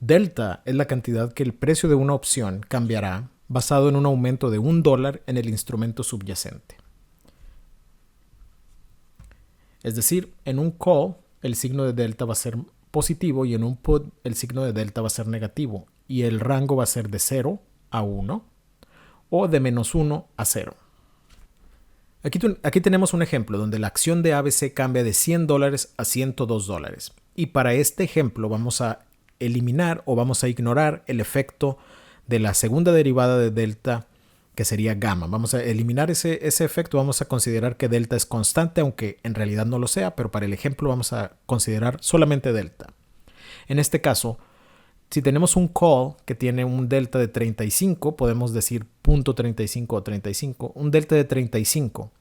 Delta es la cantidad que el precio de una opción cambiará basado en un aumento de $1 en el instrumento subyacente. Es decir, en un call el signo de delta va a ser positivo y en un put el signo de delta va a ser negativo y el rango va a ser de 0 a 1 o de -1 a 0. Aquí tenemos un ejemplo donde la acción de ABC cambia de $100 a $102 y para este ejemplo vamos a eliminar o vamos a ignorar el efecto de la segunda derivada de delta, que sería gamma. Vamos a eliminar ese efecto, vamos a considerar que delta es constante, aunque en realidad no lo sea, pero para el ejemplo vamos a considerar solamente delta. En este caso, si tenemos un call que tiene un delta de 35, podemos decir .35 o 35, un delta de 35,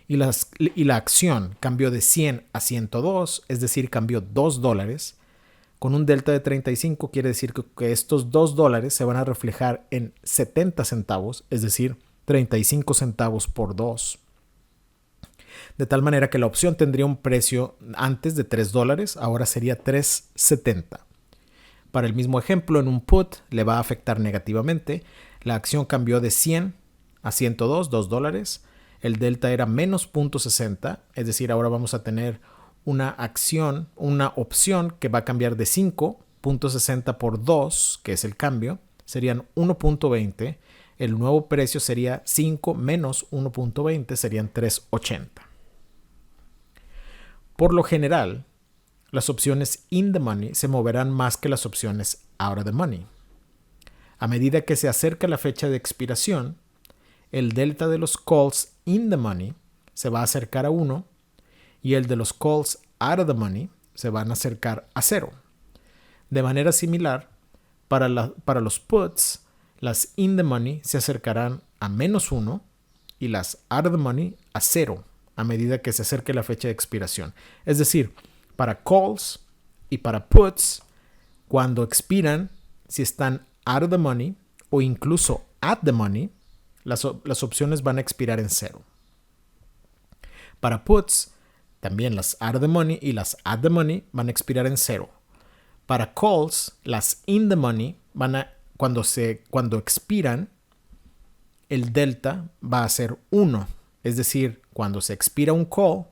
y la acción cambió de 100 a 102, es decir, cambió $2, con un delta de 35 quiere decir que estos $2 se van a reflejar en 70 centavos, es decir, 35 centavos por 2. De tal manera que la opción tendría un precio antes de $3, ahora sería $3.70. Para el mismo ejemplo, en un put le va a afectar negativamente. La acción cambió de 100 a 102, $2. El delta era menos .60, es decir, ahora vamos a tener una opción que va a cambiar de 5.60 por 2, que es el cambio, serían 1.20. El nuevo precio sería 5 menos 1.20, serían 3.80. Por lo general, las opciones in the money se moverán más que las opciones out of the money. A medida que se acerca la fecha de expiración, el delta de los calls in the money se va a acercar a 1 y el de los calls out of the money se van a acercar a 0. De manera similar, para los puts, las in the money se acercarán a -1 y las out of the money a 0 a medida que se acerque la fecha de expiración. Es decir, para calls y para puts, cuando expiran, si están out of the money o incluso at the money, las opciones van a expirar en 0. Para puts, también las out of the money y las at the money van a expirar en 0. Para calls, las in the money cuando expiran, el delta va a ser 1. Es decir, cuando se expira un call,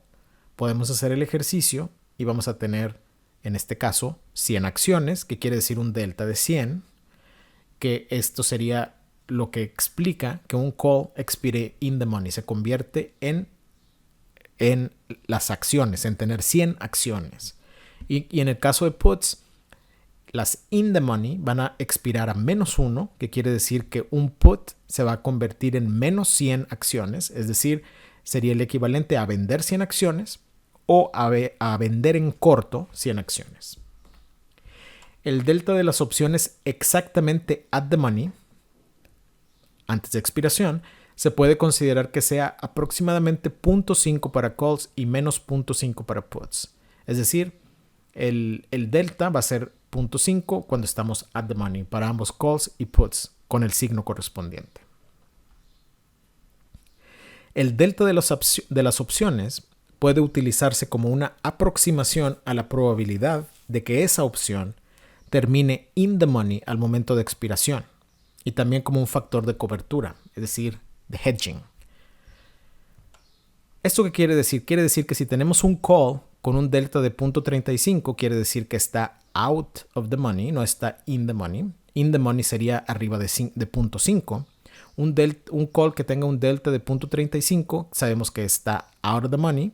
podemos hacer el ejercicio y vamos a tener, en este caso, 100 acciones, que quiere decir un delta de 100, que esto sería lo que explica que un call expire in the money. Se convierte en las acciones, en tener 100 acciones. Y en el caso de puts, las in the money van a expirar a -1, que quiere decir que un put se va a convertir en menos 100 acciones, es decir, sería el equivalente a vender 100 acciones o a vender en corto 100 acciones. El delta de las opciones exactamente at the money, antes de expiración, se puede considerar que sea aproximadamente 0.5 para calls y menos 0.5 para puts. Es decir, el delta va a ser 0.5 cuando estamos at the money para ambos calls y puts con el signo correspondiente. El delta de las opciones puede utilizarse como una aproximación a la probabilidad de que esa opción termine in the money al momento de expiración y también como un factor de cobertura, es decir, de hedging. ¿Esto qué quiere decir? Quiere decir que si tenemos un call con un delta de 0.35, quiere decir que está out of the money, no está in the money. In the money sería arriba de 0.5. Un call que tenga un delta de 0.35, sabemos que está out of the money.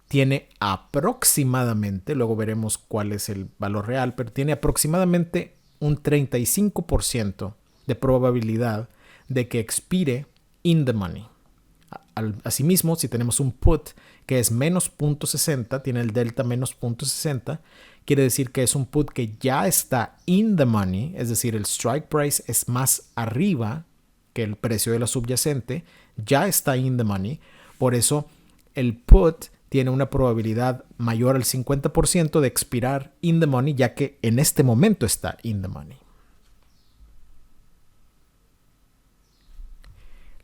Tiene aproximadamente, luego veremos cuál es el valor real, pero tiene aproximadamente un 35% de probabilidad de que expire in the money. Asimismo, si tenemos un put que es menos 0.60, tiene el delta menos 0.60, quiere decir que es un put que ya está in the money, es decir, el strike price es más arriba que el precio de la subyacente, ya está in the money, por eso el put tiene una probabilidad mayor al 50% de expirar in the money, ya que en este momento está in the money.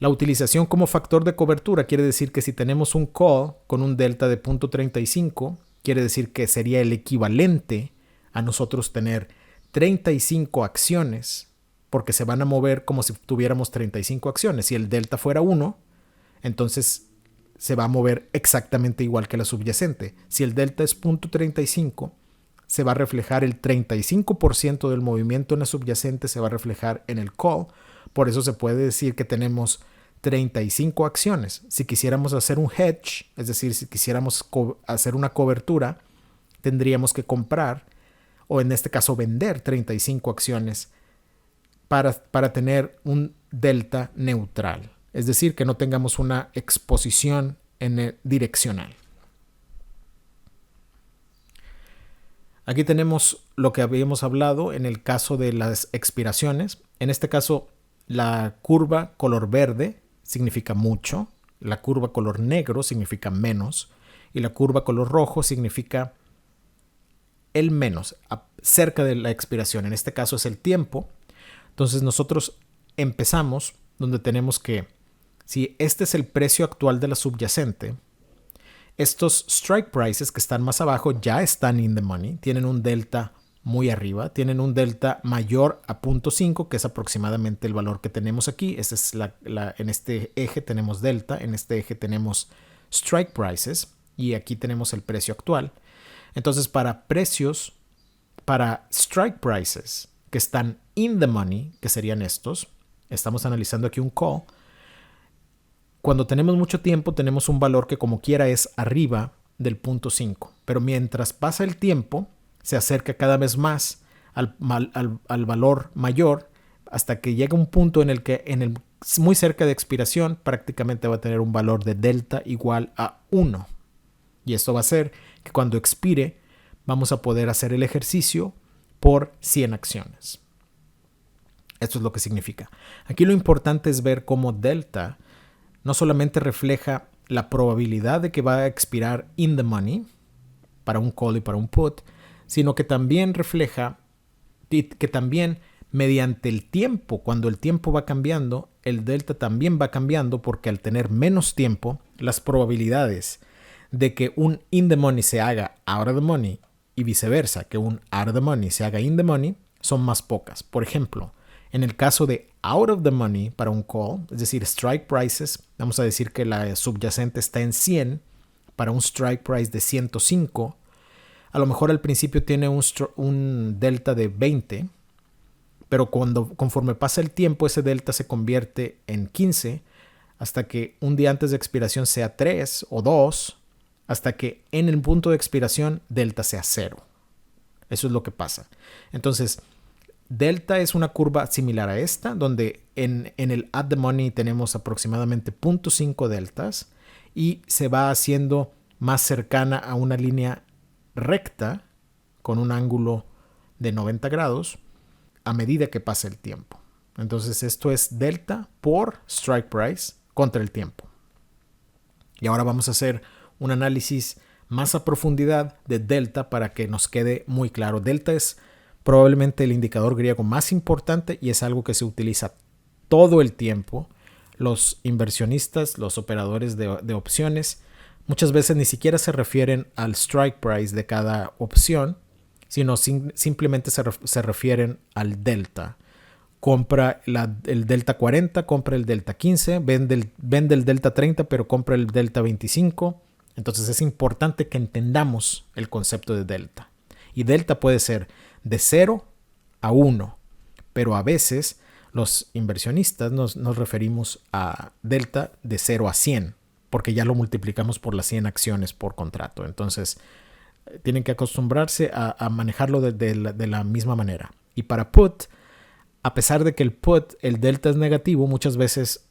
La utilización como factor de cobertura quiere decir que si tenemos un call con un delta de 0.35, quiere decir que sería el equivalente a nosotros tener 35 acciones, porque se van a mover como si tuviéramos 35 acciones. Si el delta fuera 1, entonces se va a mover exactamente igual que la subyacente. Si el delta es 0.35, se va a reflejar el 35% del movimiento en la subyacente, se va a reflejar en el call. Por eso se puede decir que tenemos 35 acciones. Si quisiéramos hacer un hedge, es decir, si quisiéramos hacer una cobertura, tendríamos que comprar, o en este caso vender 35 acciones para tener un delta neutral. Es decir, que no tengamos una exposición direccional. Aquí tenemos lo que habíamos hablado en el caso de las expiraciones. En este caso, la curva color verde significa mucho, la curva color negro significa menos y la curva color rojo significa el menos, cerca de la expiración. En este caso es el tiempo. Entonces nosotros empezamos donde tenemos que, si este es el precio actual de la subyacente, estos strike prices que están más abajo ya están in the money, tienen un delta muy arriba, tienen un delta mayor a 0.5, que es aproximadamente el valor que tenemos aquí. Este es en este eje tenemos delta, en este eje tenemos strike prices y aquí tenemos el precio actual. Entonces, para strike prices que están in the money, que serían estos, estamos analizando aquí un call. Cuando tenemos mucho tiempo, tenemos un valor que como quiera es arriba del 0.5. Pero mientras pasa el tiempo, se acerca cada vez más al valor mayor hasta que llega un punto en el que muy cerca de expiración prácticamente va a tener un valor de delta igual a 1. Y esto va a hacer que cuando expire vamos a poder hacer el ejercicio por 100 acciones. Esto es lo que significa. Aquí lo importante es ver cómo delta no solamente refleja la probabilidad de que va a expirar in the money para un call y para un put, sino que también refleja que también mediante el tiempo, cuando el tiempo va cambiando, el delta también va cambiando, porque al tener menos tiempo, las probabilidades de que un in the money se haga out of the money y viceversa, que un out of the money se haga in the money, son más pocas. Por ejemplo, en el caso de out of the money para un call, es decir, strike prices, vamos a decir que la subyacente está en 100 para un strike price de 105. A lo mejor al principio tiene un delta de 20, pero conforme pasa el tiempo ese delta se convierte en 15 hasta que un día antes de expiración sea 3 o 2, hasta que en el punto de expiración delta sea 0. Eso es lo que pasa. Entonces, delta es una curva similar a esta, donde en el at the money tenemos aproximadamente 0.5 deltas y se va haciendo más cercana a una línea recta con un ángulo de 90 grados a medida que pasa el tiempo. Entonces esto es delta por strike price contra el tiempo. Y ahora vamos a hacer un análisis más a profundidad de delta para que nos quede muy claro. Delta es probablemente el indicador griego más importante y es algo que se utiliza todo el tiempo. Los inversionistas, los operadores de opciones, muchas veces ni siquiera se refieren al strike price de cada opción, sino simplemente se refieren al delta. Compra el delta 40, compra el delta 15, vende el delta 30, pero compra el delta 25. Entonces es importante que entendamos el concepto de delta. Y delta puede ser de 0 a 1, pero a veces los inversionistas nos referimos a delta de 0 a 100, porque ya lo multiplicamos por las 100 acciones por contrato. Entonces tienen que acostumbrarse a manejarlo de la misma manera. Y para put, a pesar de que el delta es negativo, muchas veces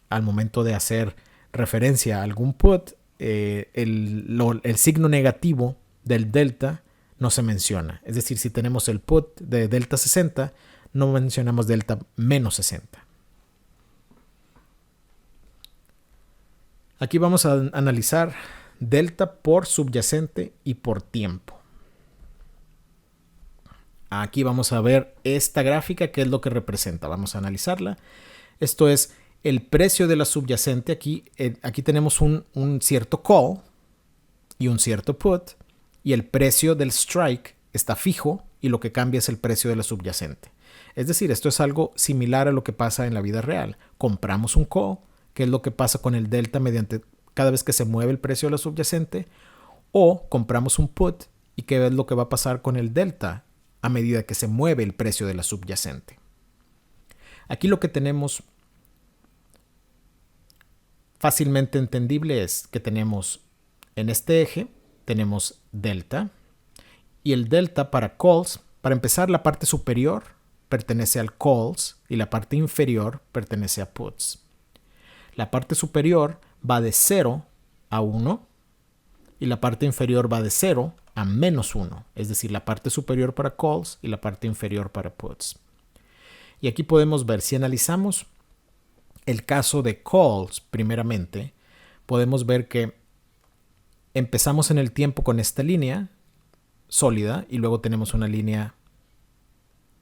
al momento de hacer referencia a algún put, el signo negativo del delta no se menciona. Es decir, si tenemos el put de delta 60, no mencionamos delta menos 60. Aquí vamos a analizar delta por subyacente y por tiempo. Aquí vamos a ver esta gráfica, que es lo que representa. Vamos a analizarla. Esto es el precio de la subyacente. Aquí tenemos un cierto call y un cierto put. Y el precio del strike está fijo y lo que cambia es el precio de la subyacente. Es decir, esto es algo similar a lo que pasa en la vida real. Compramos un call, que es lo que pasa con el delta mediante cada vez que se mueve el precio de la subyacente, o compramos un put y qué es lo que va a pasar con el delta a medida que se mueve el precio de la subyacente. Aquí lo que tenemos fácilmente entendible es que tenemos en este eje, tenemos delta, y el delta para calls, para empezar, la parte superior pertenece al calls y la parte inferior pertenece a puts. La parte superior va de 0 a 1 y la parte inferior va de 0 a menos 1, es decir, la parte superior para calls y la parte inferior para puts. Y aquí podemos ver, si analizamos el caso de calls primeramente, podemos ver que empezamos en el tiempo con esta línea sólida y luego tenemos una línea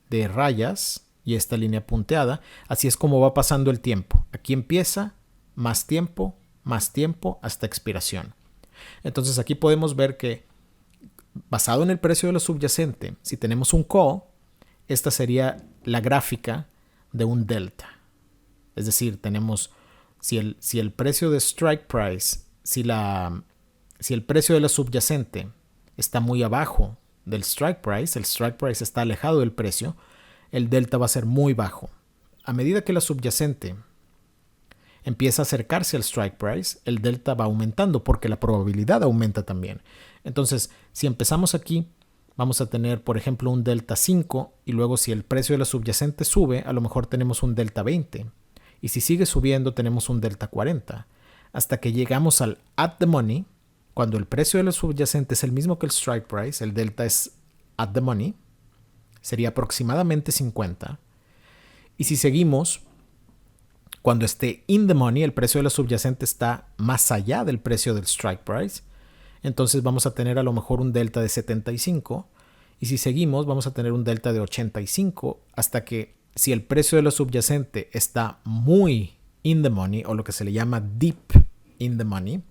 de rayas y esta línea punteada. Así es como va pasando el tiempo. Aquí empieza más tiempo hasta expiración. Entonces aquí podemos ver que basado en el precio de la subyacente, si tenemos un call, esta sería la gráfica de un delta. Es decir, tenemos si el precio de strike price, si el precio de la subyacente está muy abajo del strike price, el strike price está alejado del precio, el delta va a ser muy bajo. A medida que la subyacente empieza a acercarse al strike price, el delta va aumentando porque la probabilidad aumenta también. Entonces, si empezamos aquí, vamos a tener, por ejemplo, un delta 5 y luego si el precio de la subyacente sube, a lo mejor tenemos un delta 20. Y si sigue subiendo, tenemos un delta 40. Hasta que llegamos al at the money, cuando el precio de la subyacente es el mismo que el strike price, el delta es at the money, sería aproximadamente 50. Y si seguimos, cuando esté in the money, el precio de la subyacente está más allá del precio del strike price, entonces vamos a tener a lo mejor un delta de 75. Y si seguimos, vamos a tener un delta de 85 hasta que si el precio de la subyacente está muy in the money o lo que se le llama deep in the money,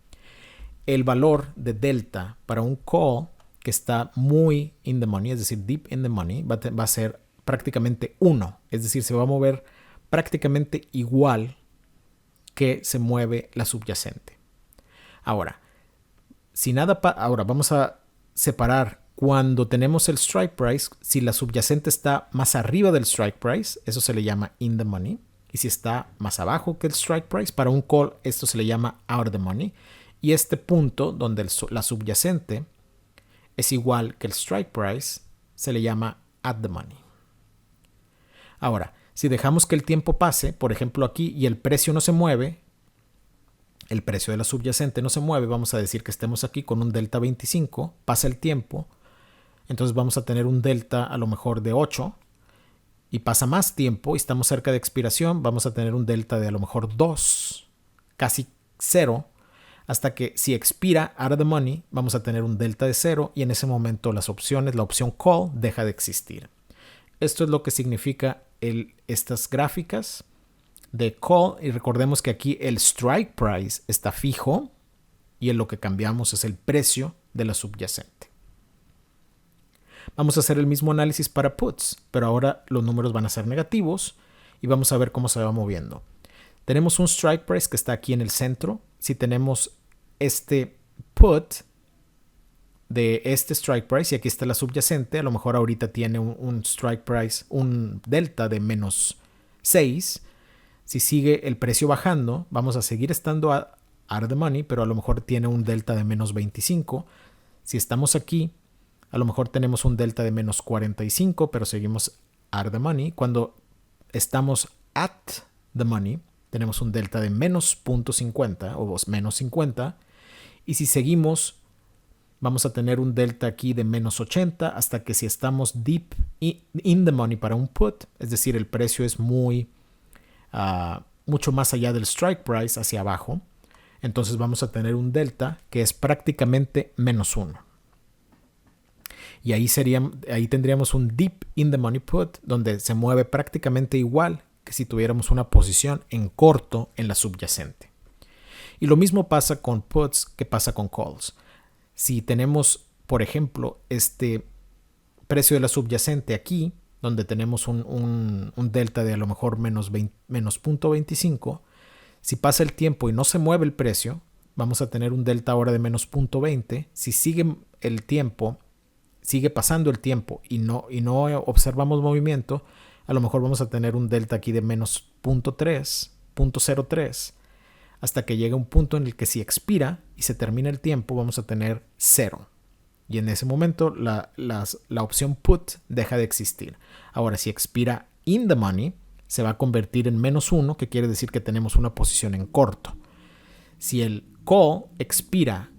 el valor de delta para un call que está muy in the money, es decir, deep in the money, va a ser prácticamente 1. Es decir, se va a mover prácticamente igual que se mueve la subyacente. Ahora, ahora vamos a separar cuando tenemos el strike price. Si la subyacente está más arriba del strike price, eso se le llama in the money. Y si está más abajo que el strike price, para un call esto se le llama out of the money. Y este punto donde la subyacente es igual que el strike price se le llama at the money. Ahora, si dejamos que el tiempo pase, por ejemplo aquí, y el precio no se mueve, el precio de la subyacente no se mueve, vamos a decir que estemos aquí con un delta 25, pasa el tiempo, entonces vamos a tener un delta a lo mejor de 8, y pasa más tiempo y estamos cerca de expiración, vamos a tener un delta de a lo mejor 2, casi 0, hasta que si expira out of the money, vamos a tener un delta de 0 y en ese momento las opciones, la opción call deja de existir. Esto es lo que significa estas gráficas de call, y recordemos que aquí el strike price está fijo y en lo que cambiamos es el precio de la subyacente. Vamos a hacer el mismo análisis para puts, pero ahora los números van a ser negativos y vamos a ver cómo se va moviendo. Tenemos un strike price que está aquí en el centro. Si tenemos este put de este strike price y aquí está la subyacente, a lo mejor ahorita tiene un strike price, un delta de menos 6. Si sigue el precio bajando, vamos a seguir estando out of the money, pero a lo mejor tiene un delta de menos 25. Si estamos aquí, a lo mejor tenemos un delta de menos 45, pero seguimos out of the money. Cuando estamos at the money, tenemos un delta de menos 0.50 o menos 50. Y si seguimos, vamos a tener un delta aquí de menos 80 hasta que si estamos deep in the money para un put, es decir, el precio es mucho más allá del strike price hacia abajo, entonces vamos a tener un delta que es prácticamente menos 1. Y ahí tendríamos un deep in the money put donde se mueve prácticamente igual que si tuviéramos una posición en corto en la subyacente. Y lo mismo pasa con puts que pasa con calls. Si tenemos, por ejemplo, este precio de la subyacente aquí, donde tenemos un delta de a lo mejor menos 0.25, si pasa el tiempo y no se mueve el precio, vamos a tener un delta ahora de menos 0.20. Si sigue el tiempo, sigue pasando el tiempo y no observamos movimiento, a lo mejor vamos a tener un delta aquí de menos 0.03, hasta que llegue un punto en el que si expira y se termina el tiempo, vamos a tener 0. Y en ese momento la opción put deja de existir. Ahora, si expira in the money, se va a convertir en menos 1, que quiere decir que tenemos una posición en corto. Si el call expira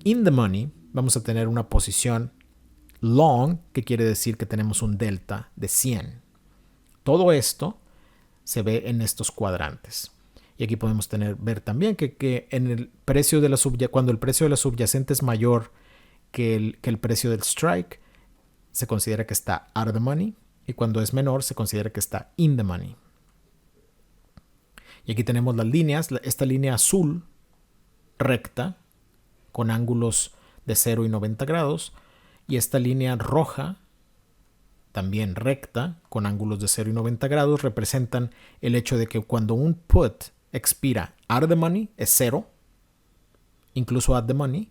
in the money, vamos a tener una posición long, que quiere decir que tenemos un delta de 100. Todo esto se ve en estos cuadrantes. Y aquí podemos ver también que en el precio de cuando el precio de la subyacente es mayor que el precio del strike, se considera que está out of the money, y cuando es menor se considera que está in the money. Y aquí tenemos las líneas, esta línea azul recta con ángulos de 0 y 90 grados, y esta línea roja también recta con ángulos de 0 y 90 grados representan el hecho de que cuando un put expira out of the money es 0, incluso at the money,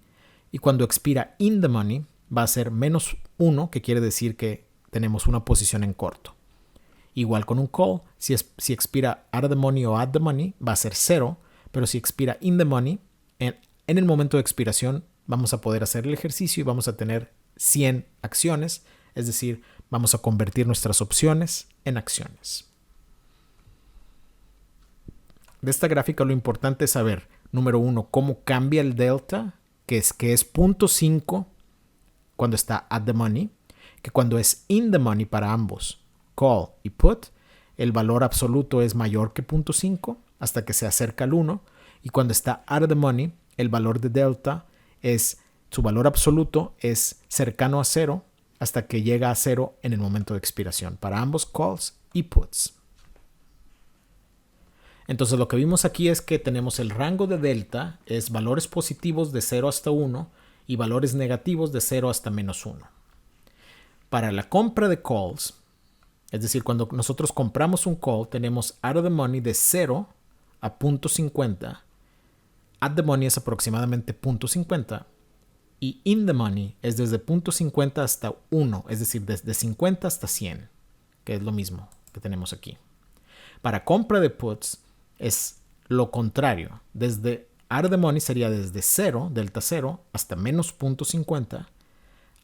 y cuando expira in the money va a ser menos 1, que quiere decir que tenemos una posición en corto. Igual con un call, si expira out of the money o at the money va a ser 0, pero si expira in the money, en el momento de expiración vamos a poder hacer el ejercicio y vamos a tener 100 acciones, es decir, vamos a convertir nuestras opciones en acciones. De esta gráfica lo importante es saber, número 1, cómo cambia el delta, que es 0.5 cuando está at the money, que cuando es in the money para ambos, call y put, el valor absoluto es mayor que 0.5 hasta que se acerca al 1, y cuando está out of the money, el valor de delta su valor absoluto es cercano a 0 hasta que llega a 0 en el momento de expiración para ambos calls y puts. Entonces lo que vimos aquí es que tenemos el rango de delta, es valores positivos de 0 hasta 1 y valores negativos de 0 hasta menos 1. Para la compra de calls, es decir, cuando nosotros compramos un call, tenemos out of the money de 0 a 0.50, at the money es aproximadamente 0.50 y in the money es desde 0.50 hasta 1, es decir, desde 50 hasta 100, que es lo mismo que tenemos aquí. Para compra de puts es lo contrario, desde out of the money sería desde 0, delta 0, hasta menos 0.50,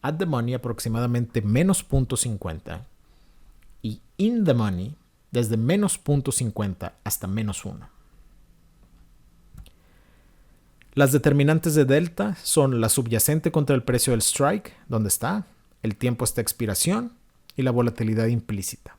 at the money aproximadamente menos 0.50 y in the money desde menos 0.50 hasta menos 1. Las determinantes de delta son la subyacente contra el precio del strike, donde está, el tiempo hasta expiración y la volatilidad implícita.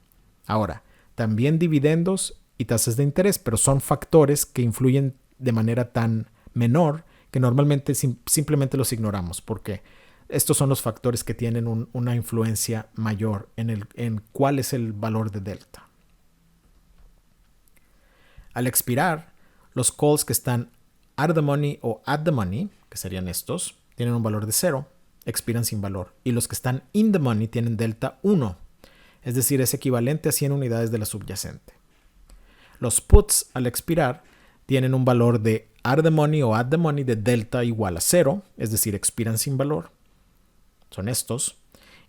Ahora, también dividendos y tasas de interés, pero son factores que influyen de manera tan menor que normalmente simplemente los ignoramos, porque estos son los factores que tienen una influencia mayor en cuál es el valor de delta. Al expirar, los calls que están out of the money o at the money, que serían estos, tienen un valor de 0, expiran sin valor. Y los que están in the money tienen delta 1, es decir, es equivalente a 100 unidades de la subyacente. Los puts al expirar tienen un valor de out of the money o at the money de delta igual a 0, es decir, expiran sin valor. Son estos.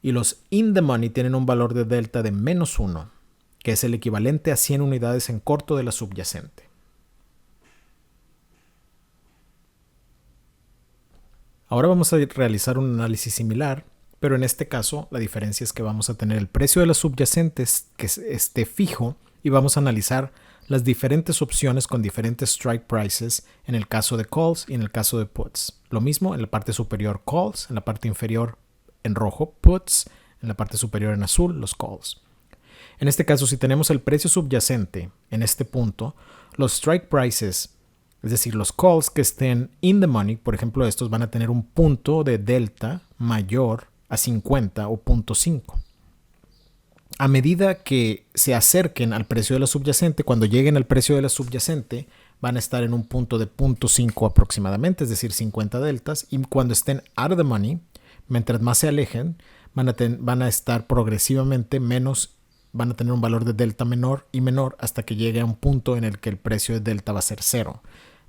Y los in the money tienen un valor de delta de menos 1, que es el equivalente a 100 unidades en corto de la subyacente. Ahora vamos a realizar un análisis similar, pero en este caso la diferencia es que vamos a tener el precio de las subyacentes que esté fijo y vamos a analizar las diferentes opciones con diferentes strike prices en el caso de calls y en el caso de puts. Lo mismo en la parte superior calls, en la parte inferior en rojo puts, en la parte superior en azul los calls. En este caso, si tenemos el precio subyacente en este punto, los strike prices, es decir, los calls que estén in the money, por ejemplo, estos van a tener un punto de delta mayor a 50 o 0.5. A medida que se acerquen al precio de la subyacente, cuando lleguen al precio de la subyacente, van a estar en un punto de 0.5 aproximadamente, es decir, 50 deltas. Y cuando estén out of the money, mientras más se alejen, van a estar progresivamente menos, van a tener un valor de delta menor y menor hasta que llegue a un punto en el que el precio de delta va a ser 0.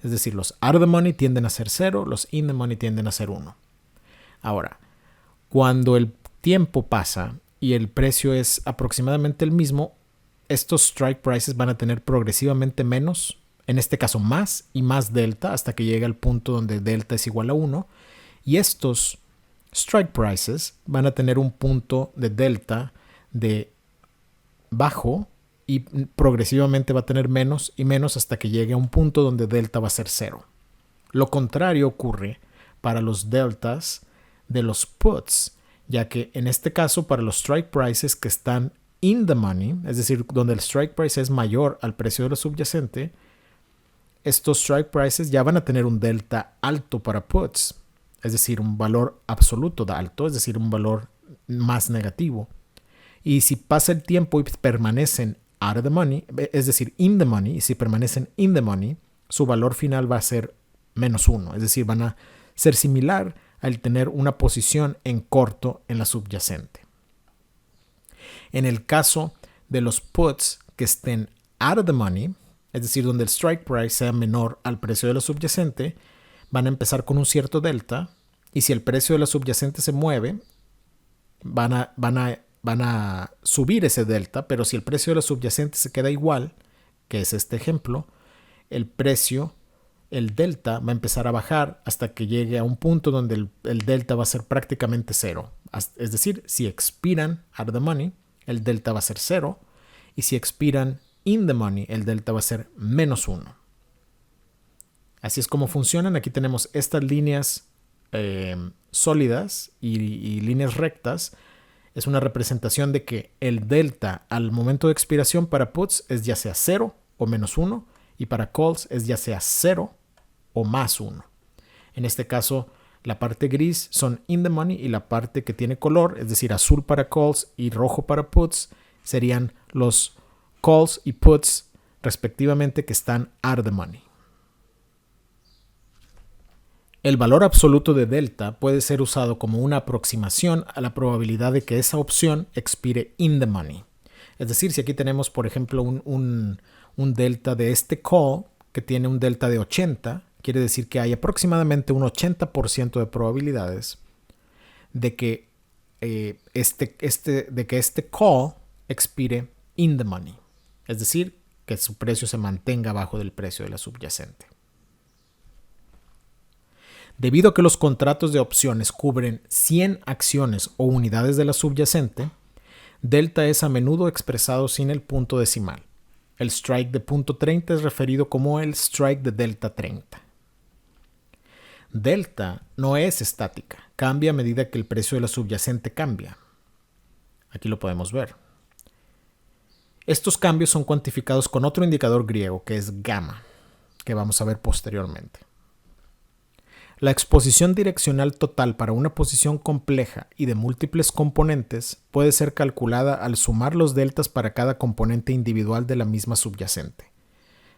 Es decir, los out of the money tienden a ser 0, los in the money tienden a ser 1. Ahora, cuando el tiempo pasa y el precio es aproximadamente el mismo, estos strike prices van a tener progresivamente menos, en este caso más y más delta, hasta que llegue al punto donde delta es igual a 1. Y estos strike prices van a tener un punto de delta de bajo y progresivamente va a tener menos y menos hasta que llegue a un punto donde delta va a ser 0. Lo contrario ocurre para los deltas de los puts, ya que en este caso para los strike prices que están in the money, es decir, donde el strike price es mayor al precio de lo subyacente, estos strike prices ya van a tener un delta alto para puts, es decir, un valor absoluto de alto, es decir, un valor más negativo. Y si pasa el tiempo y permanecen out of the money, es decir, in the money, y si permanecen in the money, su valor final va a ser menos 1, es decir, van a ser similar al tener una posición en corto en la subyacente. En el caso de los puts que estén out of the money, es decir, donde el strike price sea menor al precio de la subyacente, van a empezar con un cierto delta, y si el precio de la subyacente se mueve, van a subir ese delta, pero si el precio de la subyacente se queda igual, que es este ejemplo, el delta va a empezar a bajar hasta que llegue a un punto donde el delta va a ser prácticamente 0. Es decir, si expiran out of the money, el delta va a ser 0, y si expiran in the money, el delta va a ser menos 1. Así es como funcionan. Aquí tenemos estas líneas sólidas y líneas rectas. Es una representación de que el delta al momento de expiración para puts es ya sea 0 o menos 1, y para calls es ya sea 0 o más 1. En este caso, la parte gris son in the money y la parte que tiene color, es decir, azul para calls y rojo para puts, serían los calls y puts respectivamente que están out of the money. El valor absoluto de delta puede ser usado como una aproximación a la probabilidad de que esa opción expire in the money. Es decir, si aquí tenemos, por ejemplo, un delta de este call que tiene un delta de 80, quiere decir que hay aproximadamente un 80% de probabilidades de que este call expire in the money. Es decir, que su precio se mantenga abajo del precio de la subyacente. Debido a que los contratos de opciones cubren 100 acciones o unidades de la subyacente, delta es a menudo expresado sin el punto decimal. El strike de punto 30 es referido como el strike de delta 30. Delta no es estática, cambia a medida que el precio de la subyacente cambia. Aquí lo podemos ver. Estos cambios son cuantificados con otro indicador griego que es gamma, que vamos a ver posteriormente. La exposición direccional total para una posición compleja y de múltiples componentes puede ser calculada al sumar los deltas para cada componente individual de la misma subyacente.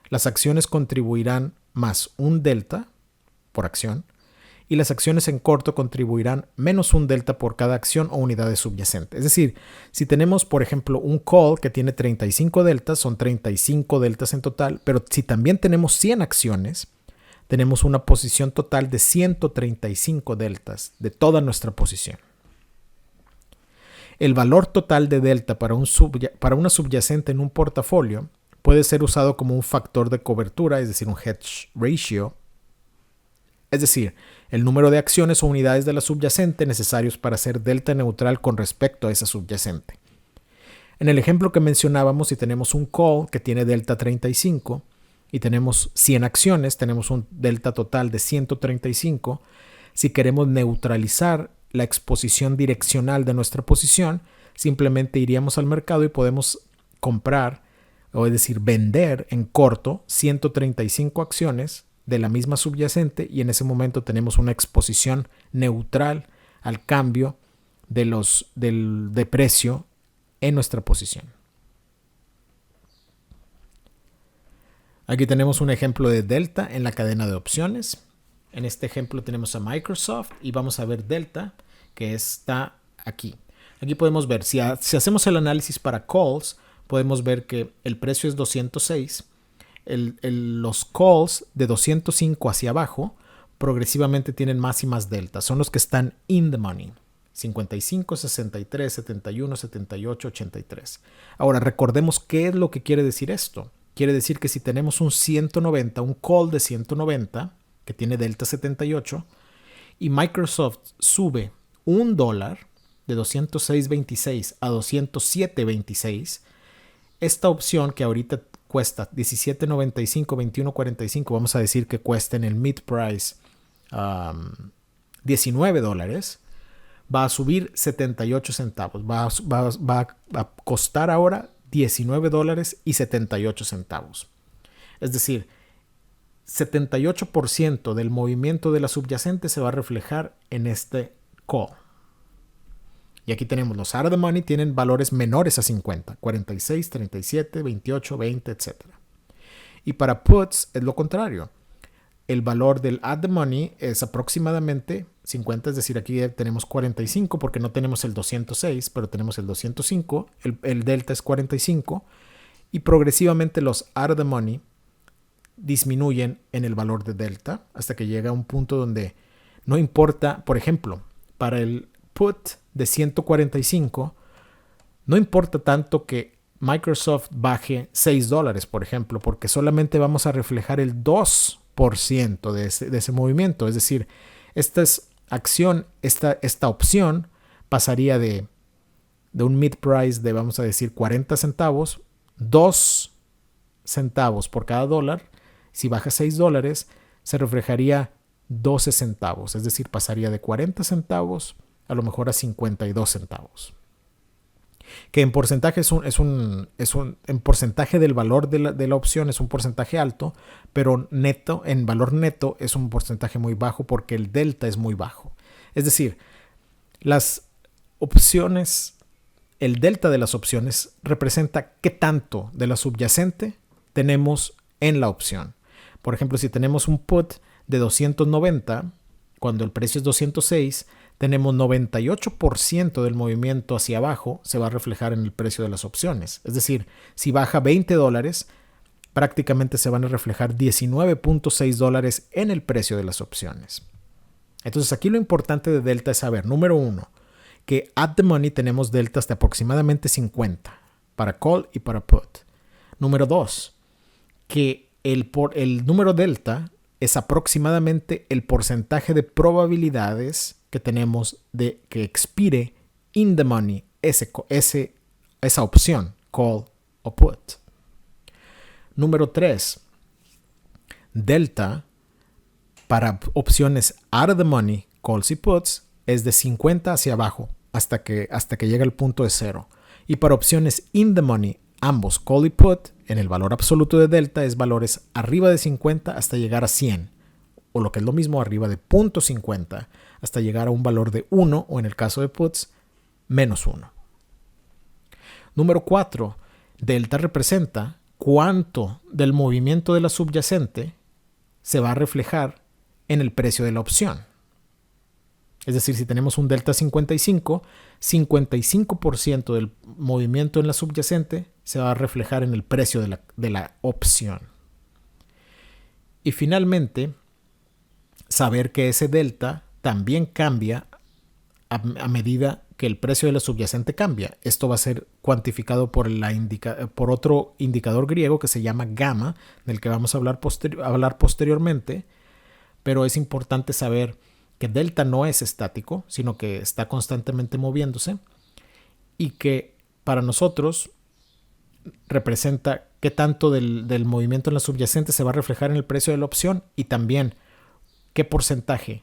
Las acciones contribuirán más un delta por acción y las acciones en corto contribuirán menos un delta por cada acción o unidad de subyacente. Es decir, si tenemos, por ejemplo, un call que tiene 35 deltas, son 35 deltas en total, pero si también tenemos 100 acciones, tenemos una posición total de 135 deltas de toda nuestra posición. El valor total de delta para una subyacente en un portafolio puede ser usado como un factor de cobertura, es decir, un hedge ratio, es decir, el número de acciones o unidades de la subyacente necesarios para ser delta neutral con respecto a esa subyacente. En el ejemplo que mencionábamos, si tenemos un call que tiene delta 35, y tenemos 100 acciones, tenemos un delta total de 135. Si queremos neutralizar la exposición direccional de nuestra posición, simplemente iríamos al mercado y podemos comprar, o es decir, vender en corto 135 acciones de la misma subyacente, y en ese momento tenemos una exposición neutral al cambio de precio en nuestra posición. Aquí tenemos un ejemplo de delta en la cadena de opciones. En este ejemplo tenemos a Microsoft y vamos a ver delta que está aquí. Aquí podemos ver, si hacemos el análisis para calls, podemos ver que el precio es 206. Los calls de 205 hacia abajo progresivamente tienen más y más delta. Son los que están in the money. 55, 63, 71, 78, 83. Ahora, recordemos qué es lo que quiere decir esto. Quiere decir que si tenemos un 190, un call de 190, que tiene delta 78, y Microsoft sube $1 de 206.26 a 207.26, esta opción que ahorita cuesta $17.95, $21.45, vamos a decir que cuesta en el mid price $19, va a subir 78 centavos. Va a costar ahora $19.78. Es decir, 78% del movimiento de la subyacente se va a reflejar en este call. Y aquí tenemos los out of the money, tienen valores menores a 50, 46, 37, 28, 20, etc. Y para puts es lo contrario. El valor del at the money es aproximadamente 50, es decir, aquí tenemos 45 porque no tenemos el 206, pero tenemos el 205, el delta es 45 y progresivamente los out of the money disminuyen en el valor de delta hasta que llega a un punto donde no importa, por ejemplo, para el put de 145, no importa tanto que Microsoft baje $6, por ejemplo, porque solamente vamos a reflejar el 2% de ese movimiento. Es decir, esta opción pasaría de un mid price de, vamos a decir, 40 centavos, 2 centavos por cada dólar. Si baja $6, se reflejaría 12 centavos, es decir, pasaría de 40 centavos a lo mejor a 52 centavos. Que en porcentaje en porcentaje del valor de la opción es un porcentaje alto, pero neto, en valor neto es un porcentaje muy bajo porque el delta es muy bajo. Es decir, las opciones, el delta de las opciones representa qué tanto de la subyacente tenemos en la opción. Por ejemplo, si tenemos un put de 290, cuando el precio es 206, tenemos 98% del movimiento hacia abajo se va a reflejar en el precio de las opciones. Es decir, si baja $20, prácticamente se van a reflejar $19.6 en el precio de las opciones. Entonces aquí lo importante de delta es saber, número 1, que at the money tenemos deltas de aproximadamente 50 para call y para put. Número 2, que el número delta es aproximadamente el porcentaje de probabilidades que tenemos de que expire in the money esa opción, call o put. Número 3, delta para opciones out of the money, calls y puts, es de 50 hacia abajo hasta que llega al punto de 0. Y para opciones in the money, ambos call y put, en el valor absoluto de delta es valores arriba de 50 hasta llegar a 100. O lo que es lo mismo, arriba de 0.50 hasta llegar a un valor de 1 o en el caso de puts, menos 1. Número 4. Delta representa cuánto del movimiento de la subyacente se va a reflejar en el precio de la opción. Es decir, si tenemos un delta 55, 55% del movimiento en la subyacente se va a reflejar en el precio de la opción. Y finalmente, saber que ese delta también cambia a medida que el precio de la subyacente cambia. Esto va a ser cuantificado por otro indicador griego que se llama gamma, del que vamos a hablar posteriormente, pero es importante saber que delta no es estático, sino que está constantemente moviéndose y que para nosotros representa qué tanto del movimiento en la subyacente se va a reflejar en el precio de la opción y también qué porcentaje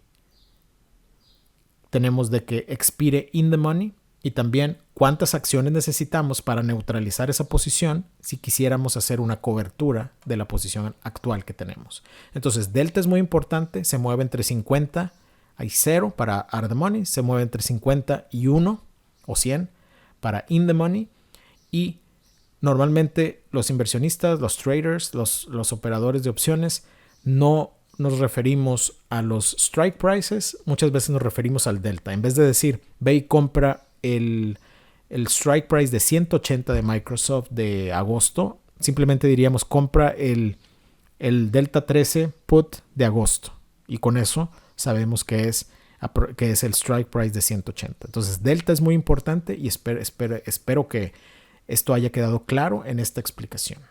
tenemos de que expire in the money y también cuántas acciones necesitamos para neutralizar esa posición si quisiéramos hacer una cobertura de la posición actual que tenemos. Entonces, delta es muy importante, se mueve entre 50 y 0 para out of the money, se mueve entre 50 y 1 o 100 para in the money y normalmente los inversionistas, los traders, los operadores de opciones no nos referimos a los strike prices, muchas veces nos referimos al delta. En vez de decir, ve y compra el strike price de 180 de Microsoft de agosto, simplemente diríamos compra el Delta 13 put de agosto. Y con eso sabemos que es el strike price de 180. Entonces Delta es muy importante y espero que esto haya quedado claro en esta explicación.